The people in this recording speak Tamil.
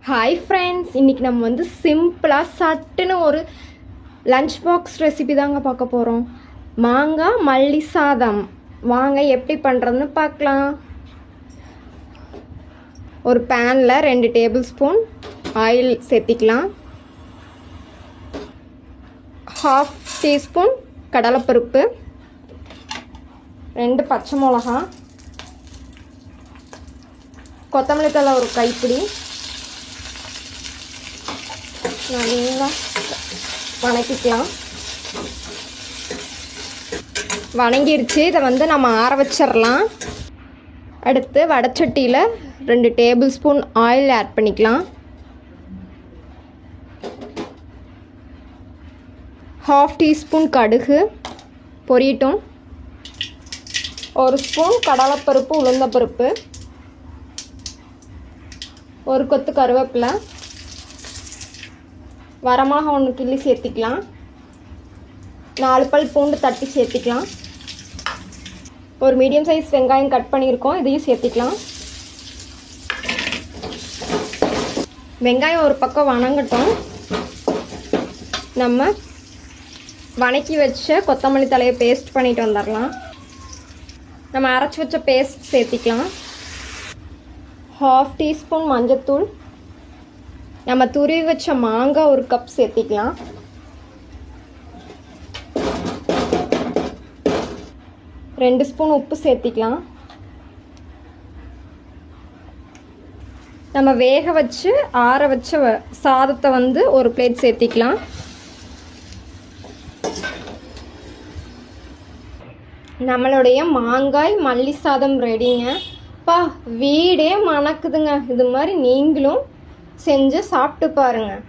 ஹாய் ஃப்ரெண்ட்ஸ், இன்றைக்கி நம்ம வந்து சிம்பிளாக சட்டுன்னு ஒரு லஞ்ச் பாக்ஸ் ரெசிபி தாங்க பார்க்க போகிறோம். மாங்காய் மல்லி சாதம். வாங்க எப்படி பண்ணுறதுன்னு பார்க்கலாம். ஒரு பேனில் 2 டேபிள் ஸ்பூன் ஆயில் சேர்த்திக்கலாம். 1/2 டீஸ்பூன் கடலைப்பருப்பு, 2 பச்சை மிளகா, கொத்தமல்லி தழை ஒரு கைப்பிடி, நல்லா வணக்கிக்கலாம். வணங்கிருச்சு. இதை வந்து நம்ம ஆற வச்சிடலாம். அடுத்து வடைச்சட்டியில் 2 டேபிள் ஸ்பூன் ஆயில் ஆட் பண்ணிக்கலாம். 1/2 டீஸ்பூன் கடுகு பொரியட்டும். 1 ஸ்பூன் கடலைப்பருப்பு, உளுந்தப்பருப்பு, 1 கொத்து கருவேப்பிலை, வரமாக 1 கிள்ளி சேர்த்திக்கலாம். 4 பல் பூண்டு தட்டி சேர்த்திக்கலாம். ஒரு மீடியம் சைஸ் வெங்காயம் கட் பண்ணியிருக்கோம், இதையும் சேர்த்திக்கலாம். வெங்காயம் ஒரு பக்கம் வணங்கட்டும். நம்ம வணக்கி வச்ச கொத்தமல்லி தலையை பேஸ்ட் பண்ணிட்டு வந்துடலாம். நம்ம அரைச்சி வச்ச பேஸ்ட் சேர்த்திக்கலாம். 1/2 டீஸ்பூன் மஞ்சத்தூள், நம்ம துருவி வச்ச மாங்காய் 1 கப் சேர்த்திக்கலாம். 2 ஸ்பூன் உப்பு சேர்த்திக்கலாம். நம்ம வேக வச்சு ஆற வச்ச சாதத்தை வந்து ஒரு பிளேட் சேர்த்திக்கலாம். நம்மளுடைய மாங்காய் மல்லி சாதம் ரெடிங்க. பா, வீடே மணக்குதுங்க. இது மாதிரி நீங்களும் செஞ்சு சாப்பிட்டு பாருங்கள்.